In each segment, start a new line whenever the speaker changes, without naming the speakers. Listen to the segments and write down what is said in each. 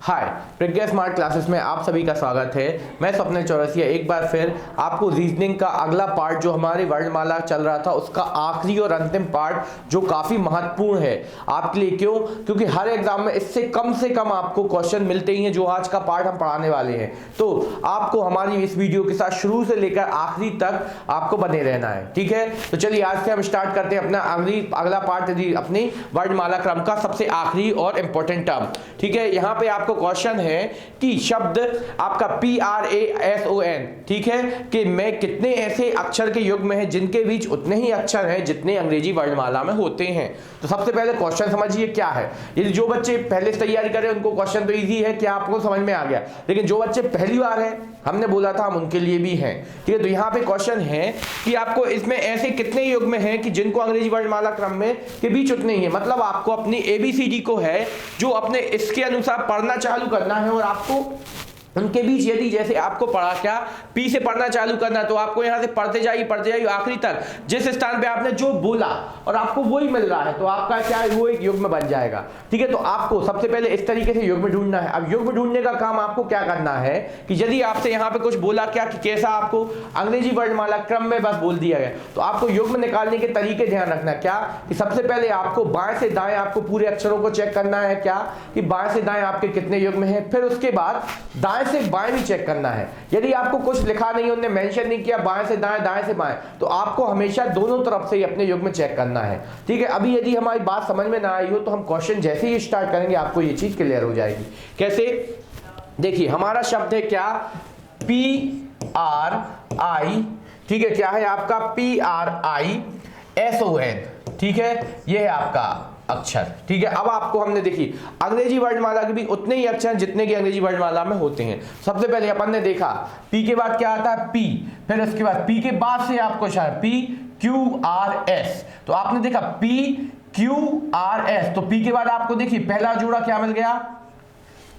हाय, प्रज्ञा smart classes में आप सभी का स्वागत है। मैं स्वप्निल चौरसिया एक बार फिर आपको रीजनिंग का अगला पार्ट जो हमारे वर्णमाला चल रहा था उसका आखिरी और अंतिम पार्ट जो काफी महत्वपूर्ण है आपके लिए। क्यों? क्योंकि हर एग्जाम में इससे कम आपको क्वेश्चन मिलते ही हैं जो आज का पार्ट हम पढ़ाने वाले हैं। तो आपको हमारी इस वीडियो के साथ शुरू से लेकर आखिरी तक आपको बने रहना है, ठीक है। तो चलिए आज से हम स्टार्ट करते हैं अपना अगला पार्ट, अपनी वर्णमाला क्रम का सबसे आखिरी और इंपॉर्टेंट टर्म, ठीक है। यहाँ पे आपको क्वेश्चन है कि शब्द आपका PRASON, ठीक है, कि मैं कितने ऐसे अक्षर के युग्म हैं जिनके बीच उतने ही अक्षर हैं जितने अंग्रेजी वर्णमाला में होते हैं। तो सबसे पहले क्वेश्चन समझिए क्या है। यदि जो बच्चे पहले से तैयारी कर रहे हैं उनको क्वेश्चन तो इजी है कि आपको समझ में आ गया, लेकिन जो बच्चे पहली बार हैं, हमने बोला था हम उनके लिए भी हैं, ठीक है। तो यहाँ पे क्वेश्चन है कि आपको इसमें ऐसे कितने युग्म हैं कि जिनको अंग्रेजी वर्णमाला क्रम में के बीच उतने ही है। मतलब आपको अपनी ABCD को है जो अपने इसके अनुसार पढ़ना चालू करना है और आपको उनके बीच यदि जैसे आपको पढ़ा क्या P से पढ़ना चालू करना तो आपको यहां से पढ़ते जाइए आखिरी तक जिस स्थान पे आपने जो बोला और आपको वही मिल रहा है तो आपका क्या है, वो एक युग्म बन जाएगा, ठीक है। तो आपको सबसे पहले इस तरीके से युग्म ढूंढना है। अब युग्म ढूंढने का काम आपको क्या करना है कि यदि आपसे यहाँ पे कुछ बोला क्या कि कैसा आपको अंग्रेजी वर्णमाला क्रम में बस बोल दिया गया तो आपको युग्म निकालने के तरीके ध्यान रखना क्या कि सबसे पहले आपको बाएं से दाएं आपको पूरे अक्षरों को चेक करना है क्या कि बाएं से दाएं आपके कितने युग्म हैं। फिर उसके बाद दाएं से बाएं भी चेक करना है। यदि आपको कुछ लिखा नहीं, उन्होंने मेंशन नहीं किया बाएं से दाएं दाएं से बाएं, तो आपको हमेशा दोनों तरफ से ही अपने युग्म चेक करना है, ठीक है। अभी यदि हमारी बात समझ में ना आई हो तो हम क्वेश्चन जैसे ही स्टार्ट करेंगे आपको ये चीज क्लियर हो जाएगी। कैसे? देखिए हमारा शब्द है क्या PRI, ठीक है। क्या है आपका PRISON, ठीक है, ये है आपका अक्षर, ठीक है। अब आपको हमने देखी अंग्रेजी वर्णमाला के भी उतने ही अक्षर जितने की अंग्रेजी वर्णमाला में होते हैं। सबसे पहले अपन ने देखा P के बाद क्या आता है P, फिर उसके बाद P के बाद से आपको PQRS, तो आपने देखा PQRS, तो P के बाद आपको देखिए पहला जोड़ा क्या मिल गया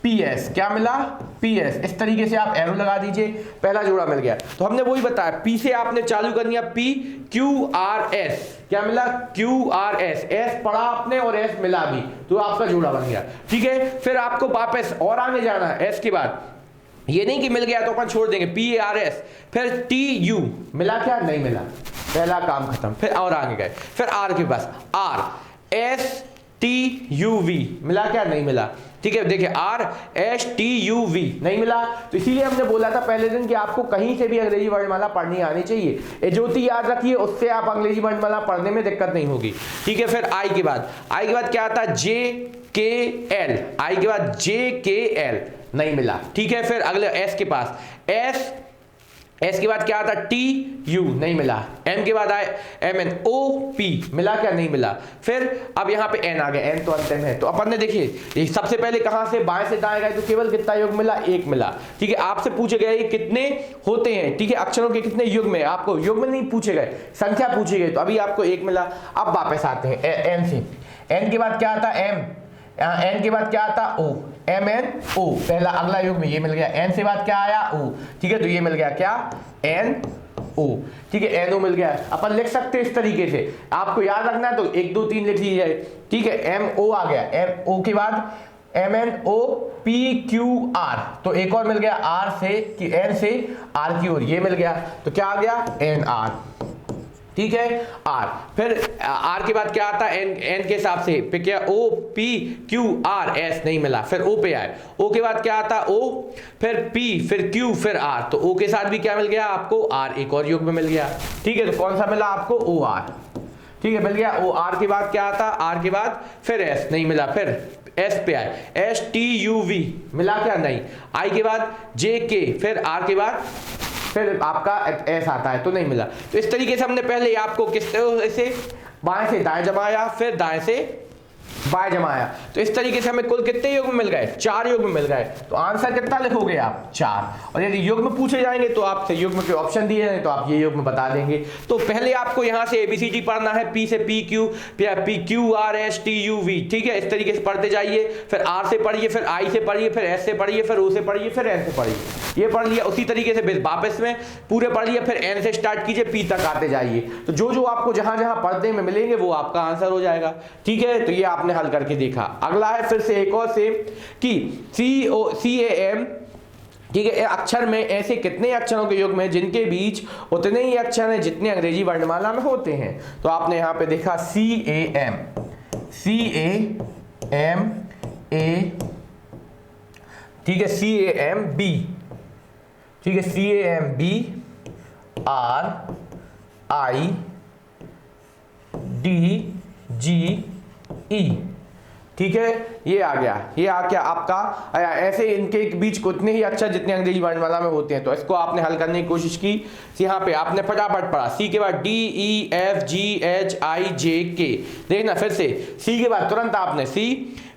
PS, क्या मिला PS। इस तरीके से आप एरो लगा दीजिए, पहला जोड़ा मिल गया। तो हमने वही बताया P से आपने चालू करनी है PQRS, क्या मिला QRS, S पढ़ा आपने और S मिला भी तो आपका जोड़ा बन गया, ठीक है। फिर आपको वापस और आगे जाना है S के बाद, ये नहीं कि मिल गया तो अपन छोड़ देंगे PRS, फिर TU मिला क्या नहीं मिला, पहला काम खत्म। फिर और आगे गए, फिर R के पास RSTUV मिला क्या नहीं मिला, ठीक है। देखिए RSTUV नहीं मिला, तो इसीलिए हमने बोला था पहले दिन कि आपको कहीं से भी अंग्रेजी वर्णमाला पढ़नी आनी चाहिए। ये ज्योति याद रखिए, उससे आप अंग्रेजी वर्णमाला पढ़ने में दिक्कत नहीं होगी, ठीक है। फिर I के बाद क्या आता है JKL, I के बाद JKL नहीं मिला, ठीक है। फिर अगले S के पास S के बाद क्या आता है TU नहीं मिला, M के बाद आए MNOP मिला क्या नहीं मिला। फिर अब यहाँ पे N आ गया, N तो अंतिम है। तो अपन ने देखिए सबसे पहले कहाँ से बाएं से दाएं गए तो केवल कितना युग्म मिला, एक मिला, ठीक है। आपसे पूछे गए कितने होते हैं, ठीक है, अक्षरों के कितने युग्म है, आपको युग्म नहीं पूछे गए, संख्या पूछी गई, तो अभी आपको एक मिला। अब वापस आते हैं N से, N के बाद क्या आता है M, N के बाद क्या आता O, MNO, पहला अगला युग्म ये मिल गया। N से बाद क्या आया O, ठीक है, तो ये मिल गया क्या NO, ठीक है, NO मिल गया। अपन लिख सकते हैं इस तरीके से, आपको याद रखना है तो 1 2 3 लिख लीजिए, ठीक है। MO आ गया, MO के बाद MNOPQR, तो एक और मिल गया R से कि N से R की ओर, ये मिल गया, तो क्या आ गया NR, ठीक है R। फिर R के बाद क्या आता है N के हिसाब से पे क्या OPQRS नहीं मिला, फिर O पे आए, O के बाद क्या आता O, फिर P, फिर Q, फिर R, तो O के साथ भी क्या मिल गया आपको R, एक और युग्म मिल गया, ठीक है। तो कौन सा मिला आपको OR, ठीक है, मिल गया OR के बाद क्या आता R के बाद फिर S नहीं मिला, फिर S पे आए STUV मिला क्या नहीं, I के बाद JK, फिर R के बाद फिर आपका S आता है तो नहीं मिला। तो इस तरीके से हमने पहले आपको किस तरह से बाएं से दाएं जमाया, फिर दाएं से बाएं जमाया, तो इस तरीके से हमें कुल कितने युग्म मिल गए, 4 युग्म मिल गए। तो आंसर कितना लिखोगे आप 4, और यदि युग्म पूछे जाएंगे तो आपसे युग्म के ऑप्शन दिए हैं तो आप ये युग्म बता देंगे। तो पहले आपको यहाँ से ABCD पढ़ना है, P से PQ, PQRSTUV, ठीक है, इस तरीके से पढ़ते जाइए। फिर R से पढ़िए, फिर I से पढ़िए, फिर S से पढ़िए, फिर O से पढ़िए, फिर N से पढ़िए। ये पढ़ लिया, उसी तरीके से वापस में पूरे पढ़ लिया, फिर एन से स्टार्ट कीजिए, पी तक आते जाइए। तो जो जो आपको जहां जहां पढ़ने में मिलेंगे वो आपका आंसर हो जाएगा। ठीक है, तो ये आपने हल करके देखा। अगला है फिर से एक और सेम कि CAM, ठीक है, अक्षर में ऐसे कितने अक्षरों के युग्म हैं जिनके बीच उतने ही अक्षर हैं जितने अंग्रेजी वर्णमाला में होते हैं। तो आपने यहां पे देखा CAM A, ठीक है, CAMB, ठीक है, CAMB RIDGE, ठीक है, ये आ गया। ये आ गया आपका, ऐसे इनके बीच उतने ही अक्षर जितने अंग्रेजी वर्णमाला में होते हैं। तो इसको आपने हल करने की कोशिश की। यहाँ पे आपने फटाफट पढ़ा, सी के बाद DEFGHIJK, देखना फिर से सी के बाद तुरंत आपने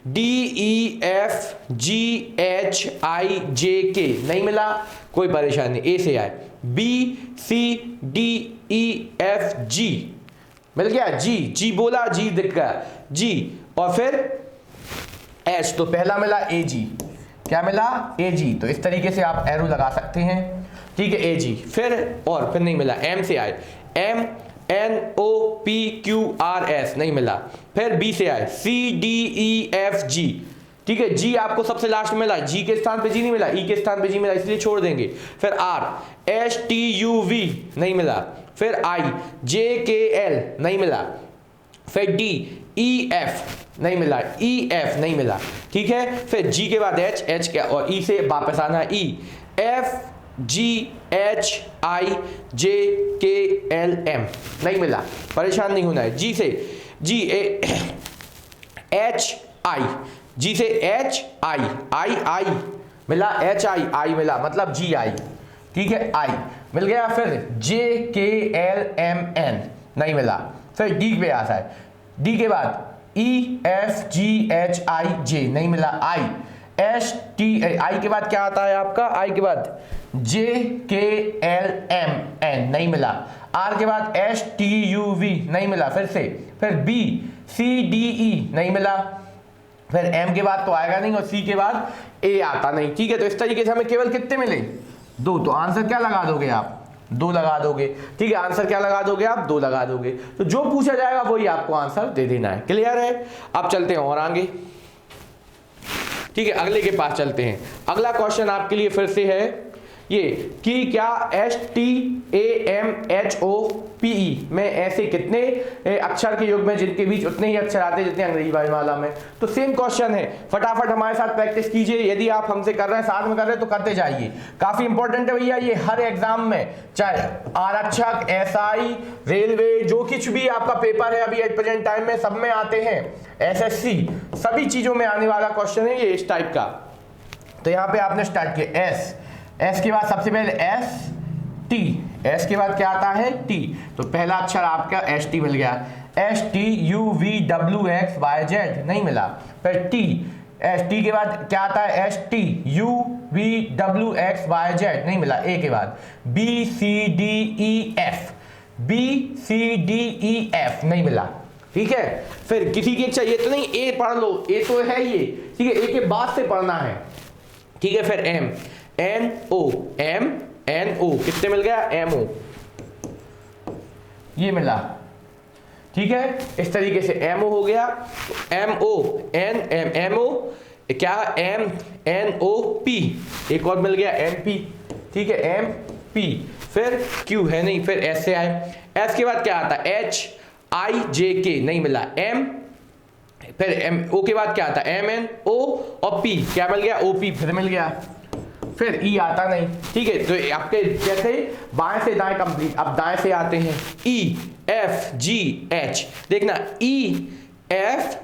DEFGHIJK, नहीं मिला कोई परेशानी, ए से आए, BCDEFG मिल गया, जी बोला, जी दिख गया, जी, और फिर एच, तो पहला मिला AG, क्या मिला AG। तो इस तरीके से आप एरो लगा सकते हैं, ठीक है, AG। फिर नहीं मिला, M से आए, MNOPQRS, नहीं मिला। फिर B से आए, CDEFG, ठीक है, G आपको सबसे लास्ट में मिला, G के स्थान पे G नहीं मिला, E के स्थान पे G मिला, इसलिए छोड़ देंगे। फिर R, STUV, नहीं मिला। फिर IJKL, नहीं मिला। फिर D, EF, नहीं मिला, EF नहीं मिला, ठीक है। फिर G के बाद H क्या, और E से वापस आना E, FGHIJKLM, नहीं मिला, परेशान नहीं होना है। G से HI, G से HI मिला, HI मिला, मतलब GI, ठीक है, I मिल गया। फिर JKLMN, नहीं मिला। फिर D पे आता है, D के बाद EFGHIJ, नहीं मिला, I के बाद क्या आता है आपका, I के बाद JKLMN, नहीं मिला। R के बाद STUV, नहीं मिला, फिर BCDE, नहीं मिला। फिर M के बाद तो आएगा नहीं, और C के बाद A आता नहीं, ठीक है। तो इस तरीके से हमें केवल कितने मिले, 2। तो आंसर क्या लगा दोगे आप, 2 लगा दोगे, ठीक है। आंसर क्या लगा दोगे आप, 2 लगा दोगे। तो जो पूछा जाएगा वही आपको आंसर दे देना है। क्लियर है? अब चलते हैं और आगे, ठीक है, अगले के पास चलते हैं। अगला क्वेश्चन आपके लिए फिर से है ये कि क्या STAMHOPE में ऐसे कितने अक्षर के युग्म में जिनके बीच उतने ही अक्षर आते हैं जितने अंग्रेजी वर्णमाला में। तो सेम क्वेश्चन है, फटाफट हमारे साथ प्रैक्टिस कीजिए। यदि आप हमसे कर रहे हैं, साथ में कर रहे हैं, तो करते जाइए, काफी इंपॉर्टेंट है भैया ये। हर एग्जाम में, चाहे आरक्षक, SI, रेलवे, जो कुछ भी आपका पेपर है अभी एट प्रेजेंट टाइम में, सब में आते हैं, SSC, सभी चीजों में आने वाला क्वेश्चन है ये इस टाइप का। तो यहाँ पे आपने स्टार्ट किया S के बाद सबसे पहले ST, S के बाद क्या आता है T, तो पहला अक्षर आपका ST मिल गया। STUVWXYZ, नहीं मिला। फिर T के बाद क्या आता है STUVWXYZ, नहीं मिला, A के बाद BCDEF, नहीं मिला, ठीक है। फिर किसी की इच्छा, ये तो नहीं A पढ़ लो, A तो है ये, ठीक है, A के बाद से पढ़ना है, ठीक है। फिर MNO, कितने मिल गया, MO, ये मिला, ठीक है। इस तरीके से MO हो गया, MO क्या, MNOP, एक और मिल गया MP, ठीक है, MP। फिर Q है नहीं, फिर S से आए, S के बाद क्या आता है HIJK, नहीं मिला, M, फिर O के बाद क्या आता है MNO, और P, क्या मिल गया, OP, फिर मिल गया। फिर E आता नहीं, ठीक है। तो आपके जैसे बाएं से दाएं कंप्लीट, अब दाएं से आते हैं EFGH, देखना EF,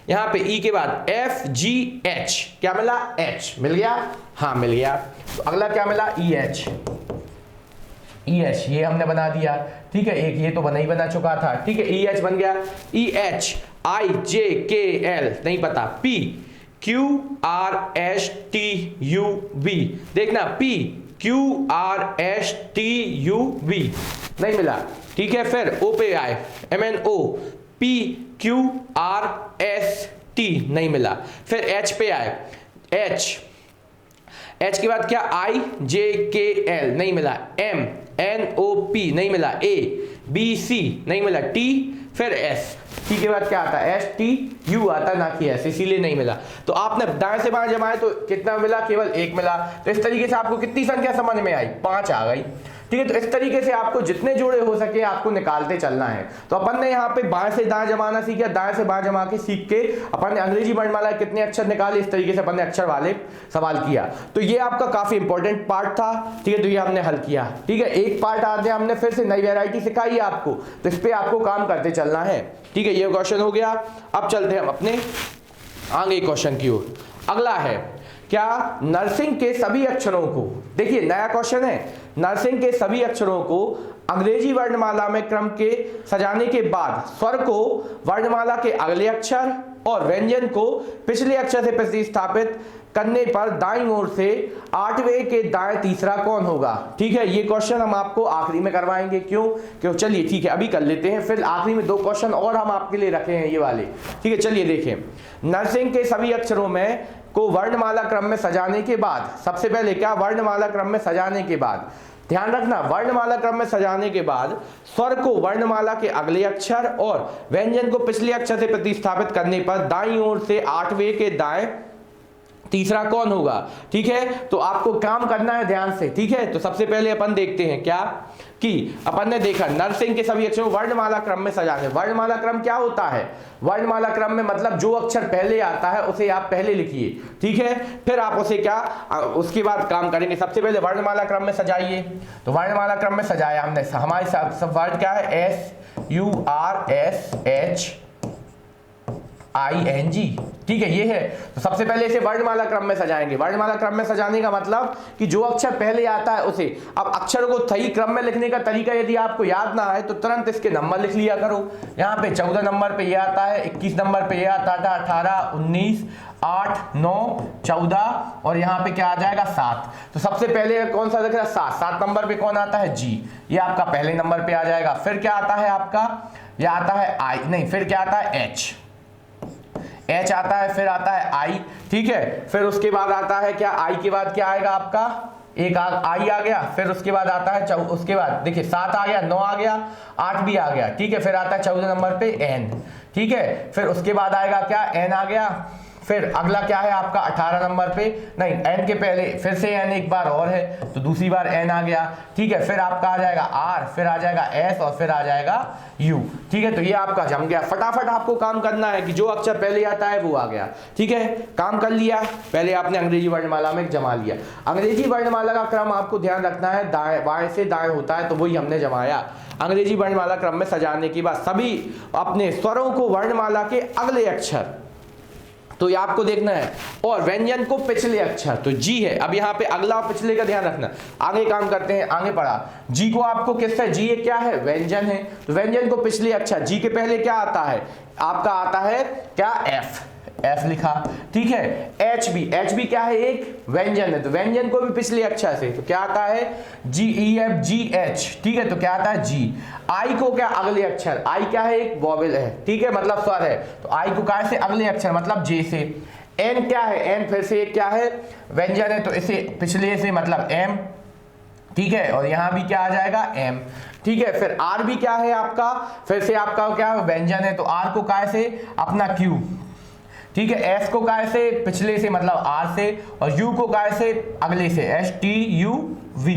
यहां पे E के बाद FGH, क्या मिला, H मिल गया, हाँ मिल गया। तो अगला क्या मिला, EH, ये हमने बना दिया, ठीक है। एक ये तो बना ही बना चुका था, ठीक है, EH बन गया। EHIJKL, नहीं पता, PQRSTUV, देखना PQRSTUV, नहीं मिला, ठीक है। फिर O पे आए, MNO, PQRST, नहीं मिला। फिर H पे आए, H के बाद क्या IJKL नहीं मिला, MNOP नहीं मिला, ABC नहीं मिला, T फिर S, T के बाद क्या आता है STU आता ना कि S, इसीलिए नहीं मिला। तो आपने दाएं से बाएं जमाए तो कितना मिला, केवल 1 मिला। तो इस तरीके से आपको कितनी संख्या समझ में आई, 5 आ गई। ठीक है, तो इस तरीके से आपको जितने जोड़े हो सके आपको निकालते चलना है। तो अपन ने यहाँ पे बाएं से दाएं जमाना सीखा, दाएं से बाएं जमा के सीख के अपन ने अंग्रेजी वर्णमाला के कितने अक्षर निकाले, इस तरीके से अपन ने अक्षर वाले सवाल किया। तो ये आपका काफी इंपॉर्टेंट पार्ट था। ठीक है, तो ये हमने हल किया। ठीक है, एक पार्ट आज हमने फिर से नई वेरायटी सिखाई है आपको, तो इस पे आपको काम करते चलना है। ठीक है, ये क्वेश्चन हो गया। अब चलते हैं हम अपने आगे क्वेश्चन की ओर। अगला है क्या नर्सिंग के सभी अक्षरों को, देखिए नया क्वेश्चन है, नर्सिंग के सभी अक्षरों को अंग्रेजी वर्णमाला में क्रम के सजाने के बाद स्वर को वर्णमाला के अगले अक्षर और व्यंजन को पिछले अक्षर से प्रतिस्थापित करने पर दाईं ओर से 8वें के दाएं तीसरा कौन होगा। ठीक है, ये क्वेश्चन हम आपको आखिरी में करवाएंगे। क्यों चलिए ठीक है, अभी कर लेते हैं, फिर आखिरी में 2 क्वेश्चन और हम आपके लिए रखे हैं ये वाले। ठीक है, चलिए देखें। नर्सिंग के सभी अक्षरों में को वर्णमाला क्रम में सजाने के बाद, सबसे पहले क्या, वर्णमाला क्रम में सजाने के बाद, ध्यान रखना, वर्णमाला क्रम में सजाने के बाद स्वर को वर्णमाला के अगले अक्षर और व्यंजन को पिछले अक्षर से प्रतिस्थापित करने पर दाईं ओर से 8वें के दाएं तीसरा कौन होगा। ठीक है, तो आपको काम करना है ध्यान से। ठीक है, तो सबसे पहले अपन देखते हैं क्या कि अपन ने देखा नर्सिंग के सभी अक्षरों वर्णमाला क्रम में सजाने। वर्णमाला क्रम क्या होता है, वर्णमाला क्रम में मतलब जो अक्षर पहले आता है उसे आप पहले लिखिए। ठीक है, फिर आप उसे क्या उसके बाद काम करेंगे। सबसे पहले वर्णमाला क्रम में सजाइए, तो वर्णमाला क्रम में सजाया हमने, हमारे सब वर्ड क्या है SURSHING। ठीक है, ये है। तो सबसे पहले इसे वर्णमाला क्रम में सजाएंगे। वर्णमाला क्रम में सजाने का मतलब कि जो अक्षर पहले आता है उसे, अब अक्षरों को सही क्रम में लिखने का तरीका यदि आपको याद ना आए तो तुरंत इसके नंबर लिख लिया करो। यहाँ पे 14 नंबर पे ये आता है, 21 नंबर पे ये आता था, 18, 19, 8, 9, 14 और यहाँ पे क्या आ जाएगा 7। तो सबसे पहले कौन सा दिख रहा है 7 नंबर पे कौन आता है G, ये आपका पहले नंबर पे आ जाएगा। फिर क्या आता है आपका, ये आता है I, नहीं फिर क्या आता है H आता है, फिर आता है I। ठीक है, फिर उसके बाद आता है क्या, I के बाद क्या आएगा आपका, एक I आ गया, फिर उसके बाद आता है उसके बाद देखिए 7 आ गया, 9 आ गया, 8 भी आ गया। ठीक है, फिर आता है 14 नंबर पे N। ठीक है, फिर उसके बाद आएगा क्या, N आ गया। फिर अगला क्या है आपका 18 नंबर पे, नहीं N के पहले फिर से N एक बार और है तो दूसरी बार N आ गया। ठीक है, फिर आपका आ जाएगा R, फिर आ जाएगा S और फिर आ जाएगा U। ठीक है, तो ये आपका जम गया। फटाफट आपको काम करना है कि जो अक्षर पहले आता है वो आ गया। ठीक है, काम कर लिया, पहले आपने अंग्रेजी वर्णमाला में जमा लिया। अंग्रेजी वर्णमाला का क्रम आपको ध्यान रखना है, दाएं बाएं से दाएं होता है, तो वही हमने जमाया। अंग्रेजी वर्णमाला क्रम में सजाने के बाद सभी अपने स्वरों को वर्णमाला के अगले अक्षर, तो ये आपको देखना है, और व्यंजन को पिछले अक्षर, तो G है। अब यहाँ पे अगला और पिछले का ध्यान रखना। आगे काम करते हैं, आगे पढ़ा। G को आपको किससे, G क्या है, व्यंजन है, तो व्यंजन को पिछले अक्षर, G के पहले क्या आता है आपका, आता है क्या F लिखा। ठीक है, H भी क्या है, एक व्यंजन है, तो व्यंजन को भी पिछले अक्षर से, तो क्या आता है GEFGH। ठीक है, तो क्या आता है G। I को क्या, अगले अक्षर, I क्या है, एक वॉवेल है। ठीक है, मतलब स्वर है, तो I को क्या से, अगले अक्षर मतलब J से। N क्या है, N फिर से क्या है, व्यंजन है, तो इसे पिछले से मतलब M। ठीक है, और यहाँ भी क्या आ जाएगा M। ठीक है, फिर R भी क्या है आपका, फिर से आपका क्या व्यंजन है, तो R को काय से अपना Q। ठीक है, S को काय से पिछले से मतलब R से, और U को काय से अगले से STUV।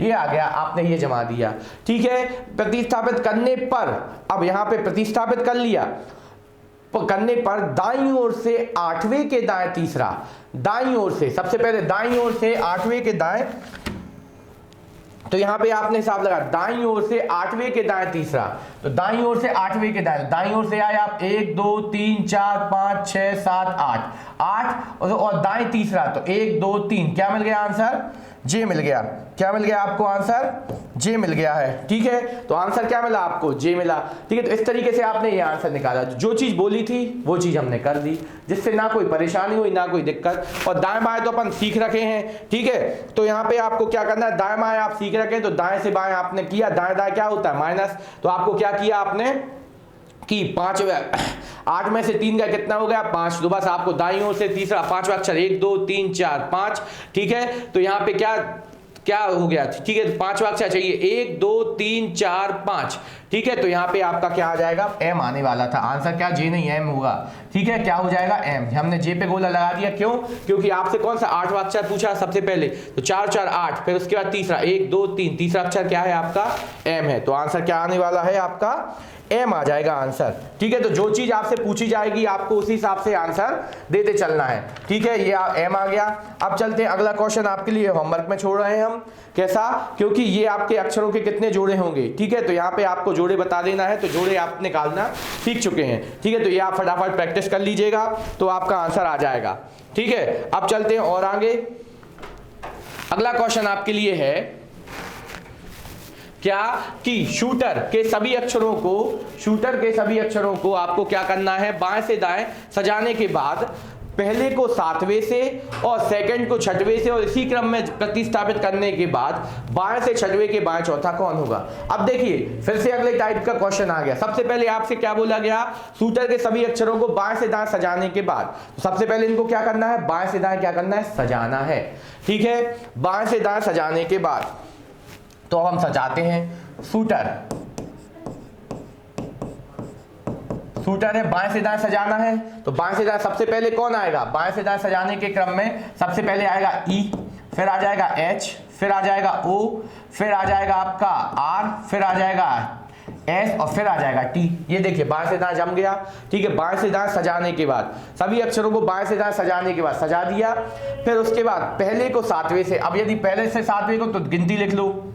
ये आ गया, आपने ये जमा दिया। ठीक है, प्रतिस्थापित करने पर, अब यहाँ पे प्रतिस्थापित कर लिया, करने पर दाईं ओर से 8वें के दाएं तीसरा, दाईं ओर से, सबसे पहले दाईं ओर से 8वें के दाएं, तो यहां पे आपने हिसाब लगा, दाईं ओर से 8वें के दाएं तीसरा, तो दाईं ओर से 8वें के दाएं, दाईं ओर से आए आप 1 2 3 4 5 6 7 8 और दाएं तीसरा, तो 1 2 3, क्या मिल गया आंसर, J मिल गया। क्या मिल गया आपको आंसर, J मिल गया है। ठीक है, तो आंसर क्या मिला आपको, J मिला। ठीक है, तो इस तरीके से आपने ये आंसर निकाला, जो चीज बोली थी वो चीज हमने कर दी, जिससे ना कोई परेशानी हुई ना कोई दिक्कत। और दाएं बाएं तो अपन सीख रखे हैं। ठीक है, तो यहाँ पे आपको क्या करना है, दाएं बाएं आप सीख रखे हैं, तो दाएं से बाएं आपने किया, दाएं दाएं क्या होता है माइनस, तो आपको क्या किया आपने कि 8 में से 3 का कितना हो गया 5, तो बस आपको दाईं ओर से तीसरा पांचवा अक्षर 1 2 3 4 5, ठीक है। तो यहाँ पे क्या हो गया, ठीक है, तो पांचवा अक्षर चाहिए 1 2 3 4 5, ठीक है। तो यहाँ पे आपका क्या आ जाएगा, एम आने वाला था। आंसर क्या, जे नहीं एम होगा, ठीक है। क्या हो जाएगा, एम। हमने जे पे गोला लगा दिया, क्यों, क्योंकि आपसे कौन सा 8वां अक्षर पूछा सबसे पहले, तो 4 4 8, फिर उसके बाद तीसरा 1 2 3, तीसरा अक्षर क्या है आपका, एम है। तो आंसर क्या आने वाला है आपका, एम आ जाएगा आंसर, ठीक है। तो जो चीज आपसे पूछी जाएगी आपको उसी हिसाब से आंसर देते चलना है, ठीक है। ये एम आ गया। अब चलते हैं अगला क्वेश्चन, आपके लिए होमवर्क में छोड़ रहे हैं हम, कैसा, क्योंकि ये आपके अक्षरों के कितने जोड़े होंगे, ठीक है। तो यहाँ पे आपको जोड़े बता देना है, तो जोड़े आप निकालना सीख चुके हैं, ठीक है। तो ये आप फटाफट प्रैक्टिस कर लीजिएगा तो आपका आंसर आ जाएगा, ठीक है। अब चलते हैं और आगे। अगला क्वेश्चन आपके लिए है क्या कि शूटर के सभी अक्षरों को आपको क्या करना है, बाएं से दाएं सजाने के बाद पहले को 7वें से और सेकंड को 6वें से और इसी क्रम में प्रतिस्थापित करने के बाद बाएं से 6वें के बाएं चौथा कौन होगा। अब देखिए फिर से अगले टाइप का क्वेश्चन आ गया। सबसे पहले आपसे क्या बोला गया, शूटर के सभी अक्षरों को बाएं से दाएं सजाने के बाद, तो सबसे पहले इनको क्या करना है, बाएं से दाएं क्या करना है, सजाना है, ठीक है। बाएं से दाएं सजाने के बाद तो हम सजाते हैं। शूटर है, बाएं से दाएं सजाना है, तो बाएं से दाएं सबसे पहले कौन आएगा, बाएं से दाएं सजाने के क्रम में सबसे पहले आएगा ई, फिर आ जाएगा एच, फिर आ जाएगा ओ, फिर आ जाएगा आपका आर, फिर आ जाएगा एस और फिर आ जाएगा टी। ये देखिए बाएं से दाएं जम गया, ठीक है। बाएं से दाएं सजाने के बाद सभी अक्षरों को बाएं से दाएं सजाने के बाद सजा दिया, फिर उसके बाद पहले को 7वें से, अब यदि पहले से 7वें को तो गिनती लिख लो,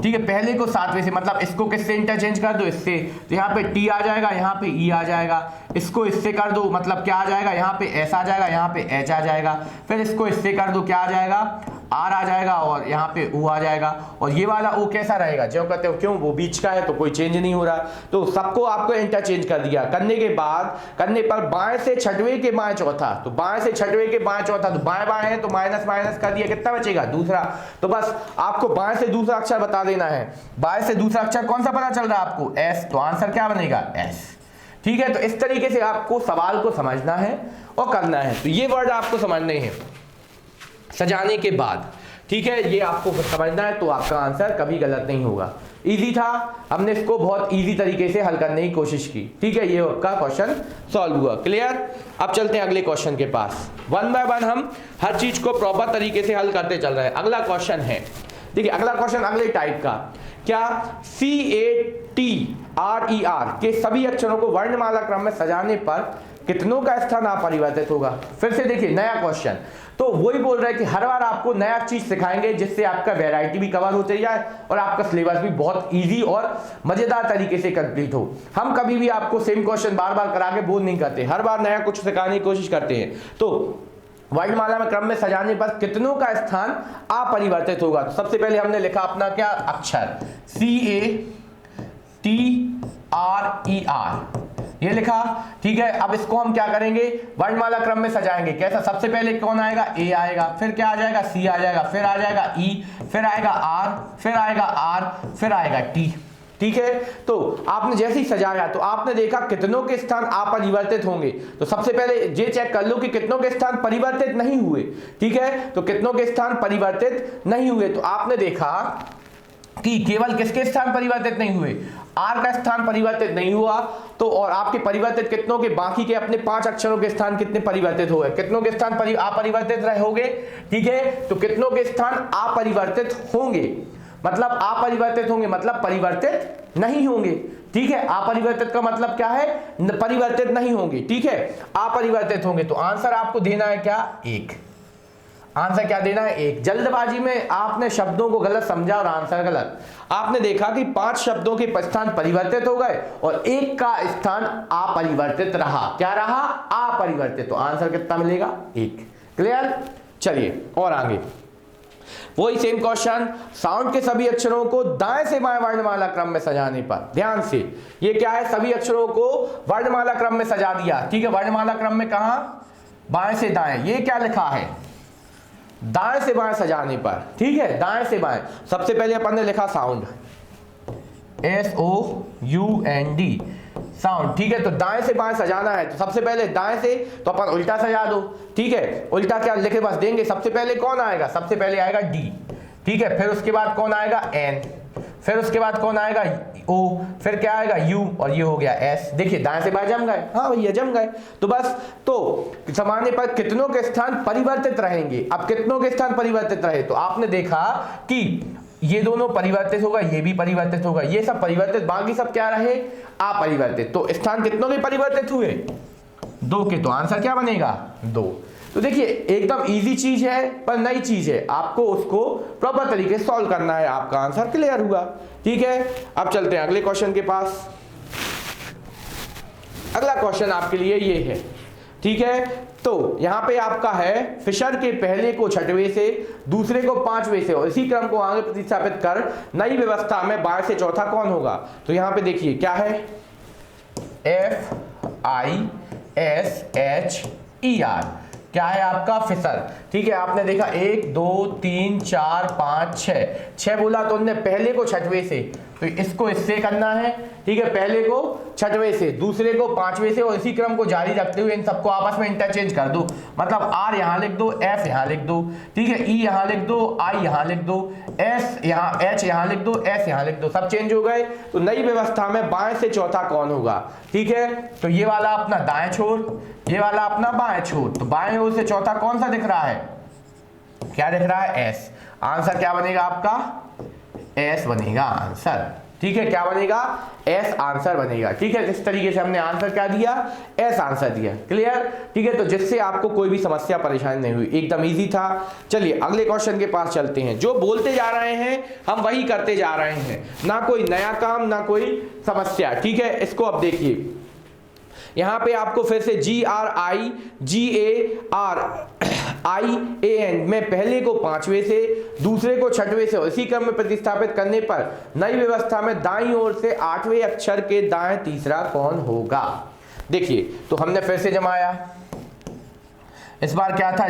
ठीक है। पहले को 7वें से मतलब इसको किससे इंटरचेंज कर दो, इससे, तो यहाँ पे टी आ जाएगा, यहाँ पे ई आ जाएगा, इसको इससे कर दो मतलब क्या आ जाएगा, यहाँ पे एस आ जाएगा, यहाँ पे एच आ जाएगा, फिर इसको इससे कर दो क्या आ जाएगा, आर आ जाएगा और यहाँ पे ओ आ जाएगा। और ये वाला ओ कैसा रहेगा, जो कहते हो क्यों, वो बीच का है तो कोई चेंज नहीं हो रहा, तो सबको आपको इंटरचेंज कर दिया। करने पर बाएं से 6वें के बाएं चौथा, तो बाएं से 6वें के बाएं चौथा, तो बाएं बाएं है तो माइनस माइनस कर दिया, कितना बचेगा, दूसरा। तो बस आपको बाएं से दूसरा अक्षर बता देना है। बाएं से दूसरा अक्षर कौन सा पता चल रहा है आपको, एस, तो आंसर क्या बनेगा, एस, ठीक है। तो इस तरीके से आपको सवाल को समझना है और करना है। तो ये वर्ड आपको समझने हैं सजाने के बाद, ठीक है, ये आपको समझना है, तो आपका आंसर कभी गलत नहीं होगा। इजी था, हमने इसको बहुत इजी तरीके से हल करने की कोशिश की, ठीक है। ये आपका क्वेश्चन सॉल्व हुआ, क्लियर। अब चलते हैं अगले क्वेश्चन के पास। 1 बाय 1 हम हर चीज को प्रॉपर तरीके से हल करते चल रहे हैं। अगला क्वेश्चन है, देखिए अगला क्वेश्चन अगले टाइप का, क्या CATRER के सभी अक्षरों को वर्णमाला क्रम में सजाने पर कितनों का स्थान अपरिवर्तित होगा। फिर से देखिए नया क्वेश्चन, तो वही बोल रहा है कि हर बार आपको नया चीज सिखाएंगे जिससे आपका वैरायटी भी कवर होते जाए और आपका सिलेबस भी बहुत इजी और मजेदार तरीके से कंप्लीट हो। हम कभी भी आपको सेम क्वेश्चन बार बार करा के बोर नहीं करते, हर बार नया कुछ सिखाने की कोशिश करते हैं। तो वर्णमाला में क्रम में सजाने पर कितनों का स्थान अपरिवर्तित होगा। तो सबसे पहले हमने लिखा अपना क्या अक्षर CATRER, ये लिखा, ठीक है। अब इसको हम क्या करेंगे, वर्णमाला क्रम में सजाएंगे। कैसा, सबसे पहले कौन आएगा, ए आएगा, फिर क्या आ जाएगा, सी आ जाएगा, फिर आ जाएगा ई, फिर आएगा आर, फिर आएगा आर, फिर आएगा टी, ठीक है। तो आपने जैसे ही सजाया तो आपने देखा कितनों के स्थान अपरिवर्तित होंगे। तो सबसे पहले ये चेक कर लो कि कितनों के स्थान परिवर्तित नहीं हुए, ठीक है। तो कितनों के स्थान परिवर्तित नहीं हुए, तो आपने देखा कि केवल किसके स्थान परिवर्तित नहीं हुए, आर का स्थान परिवर्तित नहीं हुआ। तो और आपके परिवर्तित कितनों के, बाकी के अपने 5 अक्षरों के स्थान कितने परिवर्तित हो गए, कितनों के स्थान अपरिवर्तित रहे होंगे, ठीक है। तो कितनों के स्थान अपरिवर्तित होंगे, मतलब अपरिवर्तित होंगे मतलब परिवर्तित नहीं होंगे, ठीक है। अपरिवर्तित का मतलब क्या है, परिवर्तित नहीं होंगे, ठीक है, अपरिवर्तित होंगे। तो आंसर आपको देना है क्या, 1। आंसर क्या देना है, 1। जल्दबाजी में आपने शब्दों को गलत समझा और आंसर गलत। आपने देखा कि 5 शब्दों के स्थान परिवर्तित हो गए और 1 का स्थान अपरिवर्तित रहा। क्या रहा, अपरिवर्तित। तो आंसर कितना मिलेगा, 1। क्लियर। चलिए और आगे वही सेम क्वेश्चन, साउंड के सभी अक्षरों को दाएं से बाएं वर्णमाला क्रम में सजाने पर, ध्यान से, ये क्या है, सभी अक्षरों को वर्णमाला क्रम में सजा दिया, ठीक है। वर्णमाला क्रम में कहां, बाएं से दाएं। ये क्या लिखा है, दाएं से बाएं सजाने पर, ठीक है, दाएं से बाएं। सबसे पहले अपन ने लिखा साउंड, SOUND साउंड। ठीक है, तो दाएं से बाएं सजाना है तो सबसे पहले दाएं से तो अपन उल्टा सजा दो। ठीक है, उल्टा क्या लिखे बस देंगे, सबसे पहले कौन आएगा, सबसे पहले आएगा D। ठीक है, फिर उसके बाद कौन आएगा N, फिर उसके बाद कौन आएगा O, फिर क्या आएगा U, और ये हो गया S। देखिए दाएं से बाएं जम गए, हाँ भैया जम गए। तो बस तो समाने पर कितनों के स्थान परिवर्तित रहेंगे। अब कितनों के स्थान परिवर्तित रहे तो आपने देखा कि ये दोनों परिवर्तित होगा, ये भी परिवर्तित होगा, ये सब परिवर्तित, बाकी सब क्या रहे अपरिवर्तित। तो स्थान कितनों के परिवर्तित हुए, 2 के। तो आंसर क्या बनेगा 2। तो देखिए एकदम इजी चीज है पर नई चीज है, आपको उसको प्रॉपर तरीके से सॉल्व करना है, आपका आंसर क्लियर हुआ। ठीक है, अब चलते हैं अगले क्वेश्चन के पास। अगला क्वेश्चन आपके लिए ये है। ठीक है, तो यहां पे आपका है फिशर के पहले को छठवें से, दूसरे को पांचवें से और इसी क्रम को आगे प्रतिस्थापित कर नई व्यवस्था में बाएं से चौथा कौन होगा। तो यहां पे देखिए क्या है, FISHER क्या है आपका फिशर। ठीक है, आपने देखा 1 2 3 4 5 6 बोला तो उनने पहले को छठवें से, तो इसको इससे करना है। ठीक है, पहले को छठवें से, दूसरे को पांचवें से और इसी क्रम को जारी रखते हुए इन सबको आपस में इंटरचेंज कर दो। मतलब R यहां लिख दो, F यहां लिख दो, ठीक है, E यहां लिख दो, I यहां लिख दो, S यहां, H यहां लिख दो, S यहां लिख दो, सब चेंज हो गए। तो नई व्यवस्था में बाएं से चौथा कौन होगा। ठीक है, तो ये वाला अपना दाएं छोर, ये वाला अपना बाएं छोर, तो बाएं ओर से चौथा कौन सा दिख रहा है, क्या दिख रहा है, S। आंसर क्या बनेगा आपका, S बनेगा आंसर। ठीक है, क्या बनेगा, S आंसर बनेगा। ठीक है, इस तरीके से हमने आंसर क्या दिया, S आंसर दिया। क्लियर। ठीक है, तो जिससे आपको कोई भी समस्या परेशानी नहीं हुई, एकदम इजी था। चलिए अगले क्वेश्चन के पास चलते हैं। जो बोलते जा रहे हैं हम वही करते जा रहे हैं, ना कोई नया काम ना कोई समस्या। ठीक है, इसको अब देखिए, यहां पे आपको फिर से GRIGARIAN में पहले को पांचवें से, दूसरे को छठवें से और इसी क्रम में प्रतिस्थापित करने पर नई व्यवस्था में दाईं ओर से 8वें अक्षर के दाएं तीसरा कौन होगा। देखिए तो हमने फिर से जमाया, इस बार क्या था,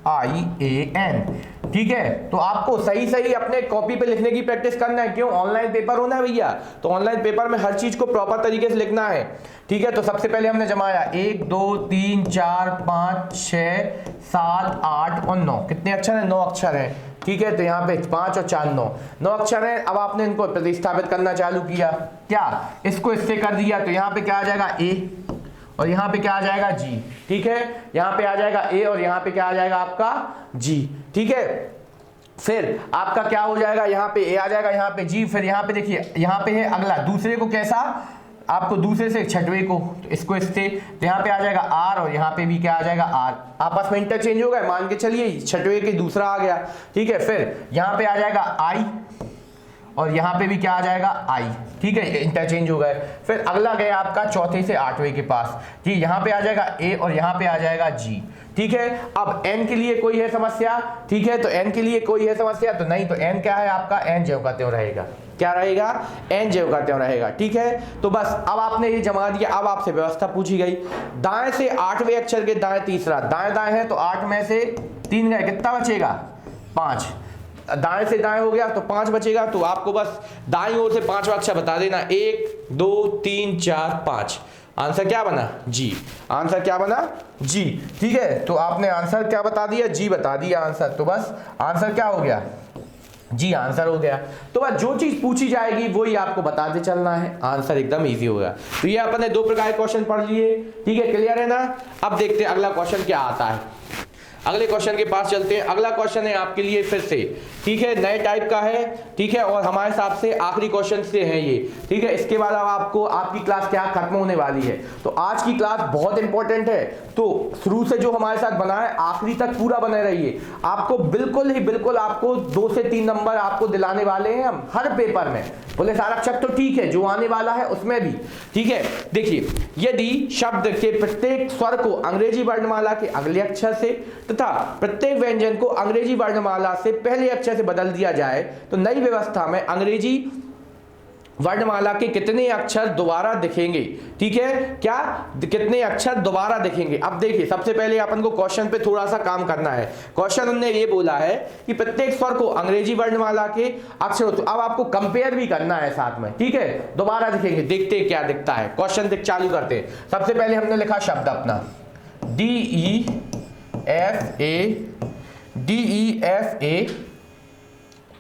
GRIGARIAN। ठीक है, तो आपको सही सही अपने कॉपी पे लिखने की प्रैक्टिस करना है। क्यों, ऑनलाइन पेपर होना है भैया, तो ऑनलाइन पेपर में हर चीज को प्रॉपर तरीके से लिखना है। ठीक है, तो सबसे पहले हमने जमाया 1 2 3 4 5 6 7 8 और 9। कितने अक्षर हैं, 9 अक्षर हैं। ठीक है, तो यहाँ पे 5 और 4 9 अक्षर हैं। अब आपने इनको प्रतिस्थापित करना चालू किया, क्या इसको इससे कर दिया, तो यहाँ पे क्या आ जाएगा A और यहाँ पे क्या आ जाएगा G। ठीक है, यहाँ पे आ जाएगा A और यहाँ पे क्या आ जाएगा आपका G। ठीक है, फिर आपका क्या हो जाएगा, यहाँ पे A आ जाएगा, यहाँ पे G, फिर यहाँ पे देखिए यहाँ पे है अगला, दूसरे को कैसा, आपको दूसरे से छठवें को, तो इसको इससे, तो यहाँ पे आ जाएगा R और यहाँ पे भी क्या आ जाएगा R, आपस में इंटरचेंज हो गए। मान के चलिए छठवें के दूसरा आ गया। ठीक है, फिर यहाँ पे आ जाएगा I और यहाँ पे भी क्या आ जाएगा I। ठीक है, इंटरचेंज हो गए। फिर अगला गया आपका चौथे से 8वें के पास, जी यहाँ पे आ जाएगा A और यहाँ पे आ जाएगा G। ठीक है, अब N के लिए कोई है समस्या। ठीक है, तो N के लिए कोई है समस्या तो नहीं, तो N क्या है आपका, N ज्यों का त्यों रहेगा। क्या रहेगा, N ज्यों का त्यों रहेगा। ठीक है, तो बस अब आपने ये जमा दिया। अब आपसे व्यवस्था पूछी गई, दाएं से 8वें अक्षर के दाएं तीसरा, दाएं दाएं है तो 8 में से 3 गए, कितना बचेगा 5, दाएं से दाएं हो गया तो 5 बचेगा। तो आपको बस दाईं ओर से 5वां अक्षर बता देना, 1 2 3 4 5। आंसर क्या बना, G। आंसर क्या बना, G। ठीक है, तो आपने आंसर क्या बता दिया, G बता दिया आंसर। तो बस आंसर क्या हो गया, G आंसर हो गया। तो बस जो चीज पूछी जाएगी वही आपको बताते चलना है, आंसर एकदम इजी होगा। तो ये अपने 2 प्रकार के क्वेश्चन पढ़ लिए। ठीक है, क्लियर है ना। अब देखते हैं अगला क्वेश्चन क्या आता है। अगले क्वेश्चन के पास चलते हैं। अगला क्वेश्चन है आपके लिए फिर से, ठीक है, नए टाइप का है। ठीक है, और हमारे हिसाब से आखिरी क्वेश्चन से है ये। ठीक है, इसके बाद अब आपको आपकी क्लास क्या खत्म होने वाली है। तो आज की क्लास बहुत इंपॉर्टेंट है, तो शुरू से जो हमारे साथ बना है आखिरी तक पूरा बने रहिए। आपको बिल्कुल ही बिल्कुल आपको 2 से 3 नंबर आपको दिलाने वाले हैं हम हर पेपर में। पुलिस आरक्षक तो ठीक है, जो आने वाला है उसमें भी। ठीक है, देखिए, यदि शब्द के प्रत्येक स्वर को अंग्रेजी वर्णमाला के अगले अक्षर से तथा प्रत्येक व्यंजन को अंग्रेजी वर्णमाला से पहले अक्षर से बदल दिया जाए तो नई व्यवस्था में अंग्रेजी वर्णमाला के कितने अक्षर दोबारा दिखेंगे, ठीक है, क्या कितने अक्षर दोबारा दिखेंगे। अब देखिए सबसे पहले अपन को क्वेश्चन पे थोड़ा सा काम करना है। क्वेश्चन हमने ये बोला है कि प्रत्येक स्वर को अंग्रेजी वर्णमाला के अक्षर, तो अब आपको कंपेयर भी करना है साथ में, ठीक है, दोबारा दिखेंगे, देखते क्या दिखता है। क्वेश्चन देख चालू करते हैं। सबसे पहले हमने लिखा शब्द अपना DEFA,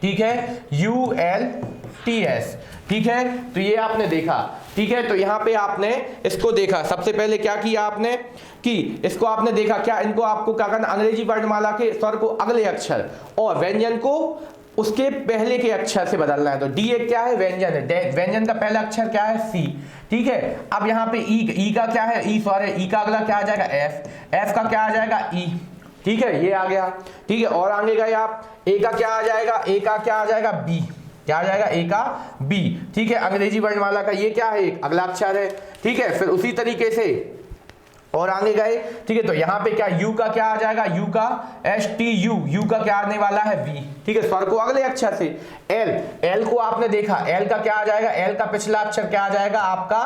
ठीक है, ULTS, ठीक है, तो ये आपने देखा, ठीक है, तो यहां पे आपने इसको देखा। सबसे पहले क्या किया आपने कि इसको आपने देखा, क्या इनको आपको क्या करना, अंग्रेजी वर्णमाला के स्वर को अगले अक्षर और व्यंजन को उसके पहले के अक्षर से बदलना है। तो डी एक क्या है, व्यंजन है, व्यंजन का पहला अक्षर क्या है, सी, ठीक है। अब यहाँ पे ई का क्या है, ई का अगला क्या आ जाएगा, एफ का क्या आ जाएगा, ई, ठीक है, ये आ गया, ठीक है। और आगे गए आप, ए का क्या आ जाएगा, ए का क्या आ जाएगा, बी, क्या आ जाएगा, ए का बी, ठीक है। अंग्रेजी वर्णमाला का ये क्या है, एक अगला अक्षर है, ठीक है। फिर उसी तरीके से और आगे गए, ठीक है, तो यहाँ पे क्या यू का क्या आ जाएगा, यू का STU, यू का क्या आने वाला है, वी, ठीक है, स्वर को अगले अक्षर से। एल को आपने देखा, एल का क्या आ जाएगा, एल का पिछला अक्षर क्या आ जाएगा आपका,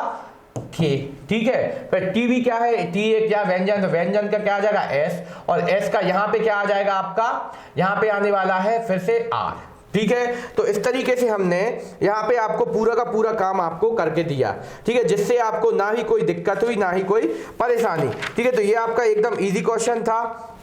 के, ठीक है। फिर टी भी क्या है, टी एक क्या व्यंजन, तो व्यंजन का क्या आ जाएगा, एस, और एस का यहाँ पे क्या आ जाएगा आपका, यहाँ पे आने वाला है फिर से आर, ठीक है। तो इस तरीके से हमने यहाँ पे आपको पूरा का पूरा काम आपको करके दिया, ठीक है, जिससे आपको ना ही कोई दिक्कत हुई ना ही कोई परेशानी, ठीक है। तो ये आपका एकदम इजी क्वेश्चन था।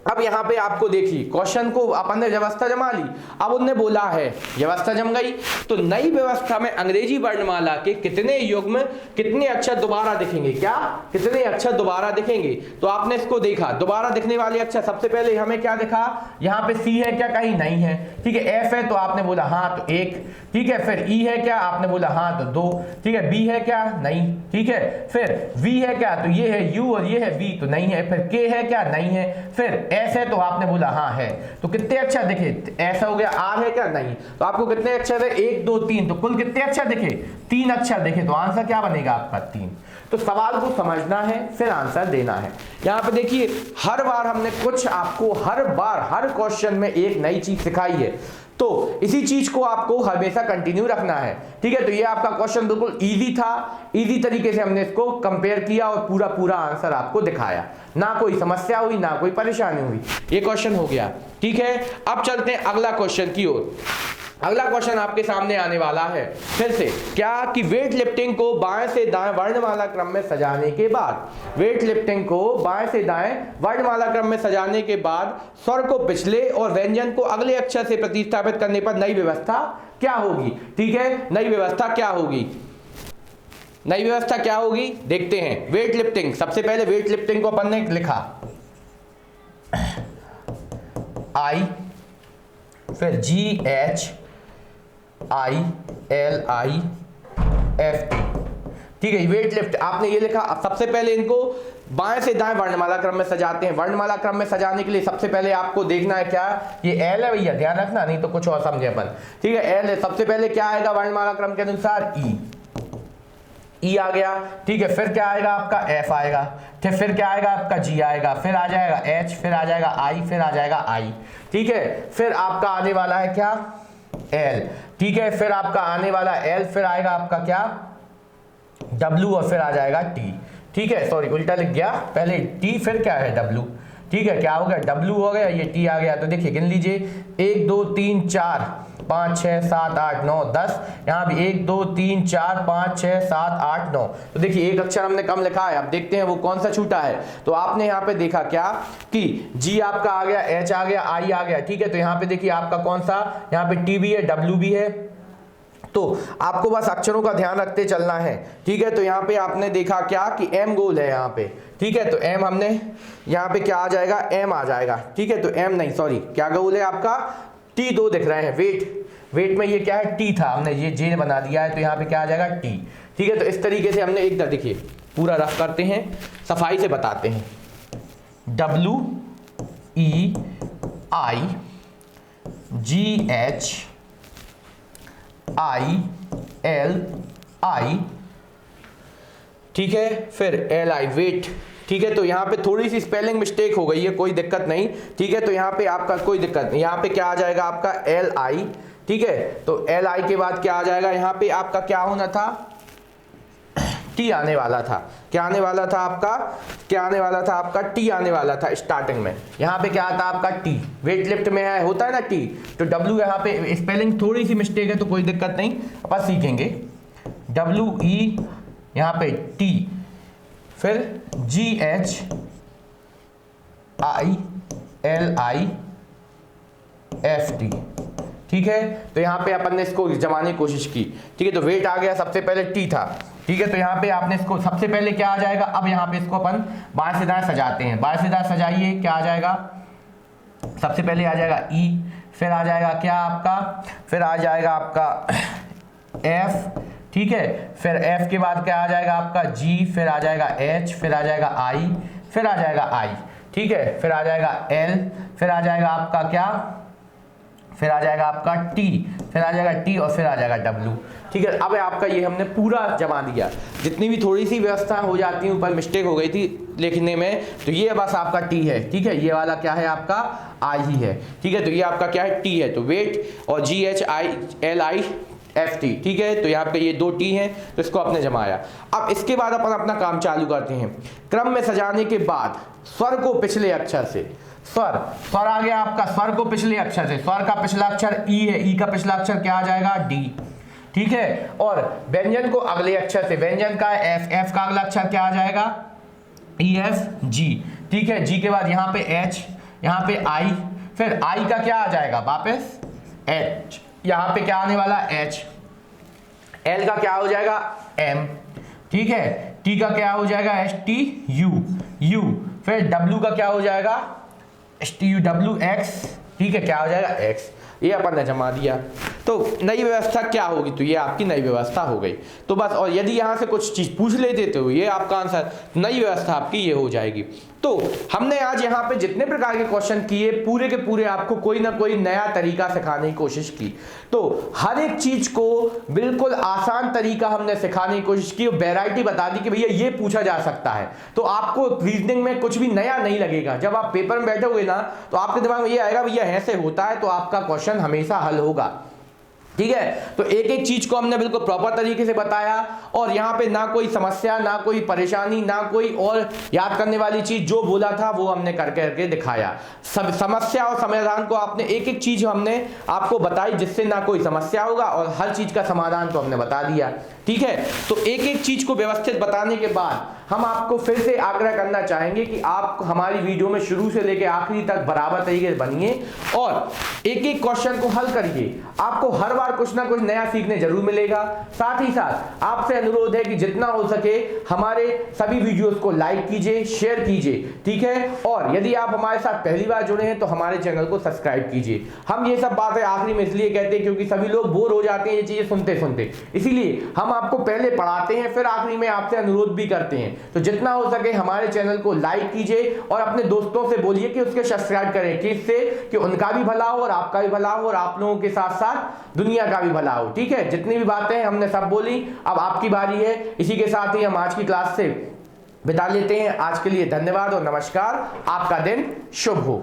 अब यहाँ पे आपको देखिए क्वेश्चन को अपन ने व्यवस्था जमा ली। अब उनने बोला है व्यवस्था जम गई, तो नई व्यवस्था में अंग्रेजी वर्णमाला के कितने युग्म कितने अक्षर दोबारा दिखेंगे, क्या कितने अक्षर दोबारा दिखेंगे। तो आपने इसको देखा, दोबारा दिखने वाले अक्षर सबसे पहले हमें क्या दिखा, यहाँ पे सी है क्या, कहीं नहीं है, ठीक है। एफ है तो आपने बोला हाँ तो एक, ठीक है। फिर ई है क्या, आपने बोला हाँ तो दो, ठीक है। बी है क्या, नहीं, ठीक है। फिर वी है क्या, तो ये है यू और ये है वी, तो नहीं है। फिर के है क्या, नहीं है। फिर एस है तो आपने बोला हाँ है, तो कितने अक्षर दिखे, ऐसा हो गया। आर है क्या, नहीं, तो आपको कितने अक्षर है, 1 2 3, तो कुल कितने अक्षर दिखे, 3 अक्षर दिखे। तो आंसर क्या बनेगा आपका 3। तो सवाल को समझना है फिर आंसर देना है। यहाँ पे देखिए हर बार हमने कुछ आपको हर बार हर क्वेश्चन में एक नई चीज सिखाई है, तो इसी चीज को आपको हमेशा कंटिन्यू रखना है, ठीक है। तो ये आपका क्वेश्चन बिल्कुल इजी था, इजी तरीके से हमने इसको कंपेयर किया और पूरा पूरा आंसर आपको दिखाया, ना कोई समस्या हुई ना कोई परेशानी हुई। ये क्वेश्चन हो गया, ठीक है। अब चलते हैं अगला क्वेश्चन की ओर। अगला क्वेश्चन आपके सामने आने वाला है फिर से, क्या कि वेट लिफ्टिंग को बाएं से दाएं वर्णमाला क्रम में सजाने के बाद, वेट लिफ्टिंग को बाएं से दाएं वर्णमाला क्रम में सजाने के बाद स्वर को पिछले और व्यंजन को अगले अक्षर से प्रतिस्थापित करने पर नई व्यवस्था क्या होगी, ठीक है। नई व्यवस्था क्या होगी, नई व्यवस्था क्या होगी देखते हैं। वेट लिफ्टिंग, सबसे पहले वेट लिफ्टिंग को अपन ने लिखा I, फिर GHILIFT, ठीक है। वेट लिफ्ट आपने ये लिखा। अब सबसे पहले इनको बाएं से दाएं वर्णमाला क्रम में सजाते हैं। वर्णमाला क्रम में सजाने के लिए सबसे पहले आपको देखना है क्या, ये एल है भैया, ध्यान रखना नहीं तो कुछ और समझे अपन, ठीक है। एल है, सबसे पहले क्या आएगा वर्णमाला क्रम के अनुसार, ई आ गया, ठीक है। फिर क्या आएगा आपका एफ आएगा, फिर क्या आएगा आपका जी आएगा, फिर आ जाएगा एच, फिर आ जाएगा आई, फिर आ जाएगा आई, ठीक है। फिर आपका आने वाला है क्या, एल, ठीक है। फिर आपका आने वाला एल, फिर आएगा आपका क्या, डब्ल्यू, और फिर आ जाएगा टी, ठीक है। सॉरी उल्टा लिख गया, पहले टी फिर क्या है डब्ल्यू, ठीक है। क्या हो गया, डब्ल्यू हो गया, ये टी आ गया। तो देखिए गिन लीजिए, 1 2 3 4 5 6 7 8 9 10, यहाँ भी 1 2 3 4 5 6 7 8 9। तो देखिए एक अक्षर हमने कम लिखा है, अब देखते हैं वो कौन सा छूटा है। तो आपने यहाँ पे देखा क्या कि जी आपका आ गया, एच आ गया, आई आ गया, ठीक है। तो यहाँ पे देखिए आपका कौन सा, यहाँ पे टी भी है, डब्ल्यू भी है, तो आपको बस अक्षरों का ध्यान रखते चलना है, ठीक है। तो यहाँ पे आपने देखा क्या कि एम गोल है यहाँ पे, ठीक है। तो एम हमने यहाँ पे क्या आ जाएगा, एम आ जाएगा, ठीक है। तो एम नहीं, सॉरी क्या गोल है आपका, टी 2 दिख रहे हैं। वेट में ये क्या है, टी था, हमने ये जे बना दिया है, तो यहाँ पे क्या आ जाएगा टी, ठीक है। तो इस तरीके से हमने एक देखिए पूरा रफ करते हैं, सफाई से बताते हैं। WEIGHILI, ठीक है। फिर LI वेट, ठीक है। तो यहाँ पे थोड़ी सी स्पेलिंग मिस्टेक हो गई है, कोई दिक्कत नहीं, ठीक है। तो यहाँ पे आपका कोई दिक्कत नहीं, यहाँ पे क्या आ जाएगा आपका LI, ठीक है। तो एल आई के बाद क्या आ जाएगा, यहाँ पे आपका क्या होना था, टी आने वाला था। क्या आने वाला था आपका, क्या आने वाला था आपका, टी आने वाला था स्टार्टिंग में। यहाँ पे क्या आता आपका टी, वेट लिफ्ट में है होता है ना टी, तो डब्ल्यू यहाँ पे स्पेलिंग थोड़ी सी मिस्टेक है तो कोई दिक्कत नहीं, अपन सीखेंगे। डब्ल्यू ई यहाँ पे टी, फिर जी H I L I F T, ठीक है। तो यहाँ पे अपन ने इसको जमाने की कोशिश की, ठीक है। तो वेट आ गया, सबसे पहले टी था, ठीक है। तो यहाँ पे आपने इसको सबसे पहले क्या आ जाएगा, अब यहाँ पे इसको अपन बाएं से दाएं सजाते हैं। बाएं से दाएं सजाइए, क्या आ जाएगा, सबसे पहले आ जाएगा ई, फिर आ जाएगा क्या आपका, फिर आ जाएगा आपका एफ, ठीक है। फिर एफ के बाद क्या आ जाएगा आपका जी, फिर आ जाएगा एच, फिर आ जाएगा आई, फिर आ जाएगा आई, ठीक है। फिर आ जाएगा एल, फिर आ जाएगा आपका क्या, फिर आ जाएगा आपका टी, फिर आ जाएगा टी और फिर आ जाएगा डब्ल्यू, ठीक है। अब आपका ये हमने पूरा जमा दिया, जितनी भी थोड़ी सी व्यवस्था हो जाती है, ऊपर मिस्टेक हो गई थी लिखने में, तो ये बस आपका टी है, ठीक है। ये वाला क्या है आपका आई ही है, ठीक है। तो ये आपका क्या है टी है, तो वेट और जी H I L I F T, ठीक है। तो यहाँ पे ये दो टी हैं, तो इसको आपने जमाया। अब इसके बाद अपन अपना काम चालू करते हैं। क्रम में सजाने के बाद स्वर को पिछले अक्षर से, स्वर, स्वर आ गया आपका, स्वर को पिछले अक्षर से, स्वर का पिछला अक्षर ई है, ई का पिछला अक्षर क्या आ जाएगा डी, ठीक है। और व्यंजन को अगले अक्षर से, व्यंजन का एफ, एफ का अगला अक्षर क्या आ जाएगा ई एफ जी, ठीक है। जी के बाद यहाँ पे एच, यहाँ पे आई, फिर आई का क्या आ जाएगा वापस एच, यहाँ पे क्या आने वाला एच, एल का क्या हो जाएगा एम, ठीक है। टी का क्या हो जाएगा एस टी यू, यू, फिर डब्ल्यू का क्या हो जाएगा S T U W x, ठीक है। क्या हो जाएगा एक्स, ये अपन ने जमा दिया। तो नई व्यवस्था क्या होगी, तो ये आपकी नई व्यवस्था हो गई। तो बस, और यदि यहाँ से कुछ चीज पूछ लेते तो ये आपका आंसर, नई व्यवस्था आपकी ये हो जाएगी। तो हमने आज यहाँ पे जितने प्रकार के क्वेश्चन किए, पूरे के पूरे आपको कोई ना कोई नया तरीका सिखाने की कोशिश की। तो हर एक चीज को बिल्कुल आसान तरीका हमने सिखाने की कोशिश की, वैरायटी बता दी कि भैया ये पूछा जा सकता है। तो आपको रीजनिंग में कुछ भी नया नहीं लगेगा। जब आप पेपर में बैठोगे ना, तो आपके दिमाग में ये आएगा भैया ऐसे होता है, तो आपका क्वेश्चन हमेशा हल होगा, ठीक है। तो एक एक चीज को हमने बिल्कुल प्रॉपर तरीके से बताया, और यहाँ पे ना कोई समस्या, ना कोई परेशानी, ना कोई और याद करने वाली चीज, जो बोला था वो हमने करके दिखाया। सब समस्या और समाधान को आपने एक एक चीज हमने आपको बताई, जिससे ना कोई समस्या होगा, और हर चीज का समाधान तो हमने बता दिया, ठीक है। तो एक एक चीज को व्यवस्थित बताने के बाद हम आपको फिर से आग्रह करना चाहेंगे कि आप हमारी वीडियो में शुरू से लेकर आखिरी तक बराबर तरीके से बनिए और एक एक क्वेश्चन को हल करिए। आपको हर बार कुछ ना कुछ नया सीखने जरूर मिलेगा। साथ ही साथ आपसे अनुरोध है कि जितना हो सके हमारे सभी वीडियोस को लाइक कीजिए, शेयर कीजिए, ठीक है। और यदि आप हमारे साथ पहली बार जुड़े हैं तो हमारे चैनल को सब्सक्राइब कीजिए। हम ये सब बातें आखिरी में इसलिए कहते हैं क्योंकि सभी लोग बोर हो जाते हैं ये चीजें सुनते सुनते, इसीलिए हम आपको पहले पढ़ाते हैं, फिर आखिरी में आपसे अनुरोध भी करते हैं। तो जितना हो सके हमारे चैनल को लाइक कीजिए और अपने दोस्तों से बोलिए कि उसके सब्सक्राइब करें, कि इससे कि उनका भी भला हो और आपका भी भला हो और आप लोगों के साथ साथ दुनिया का भी भला हो, ठीक है। जितनी भी बातें हमने सब बोली, अब आपकी बारी है। इसी के साथ ही हम आज की क्लास से विदा लेते हैं। आज के लिए धन्यवाद और नमस्कार। आपका दिन शुभ हो।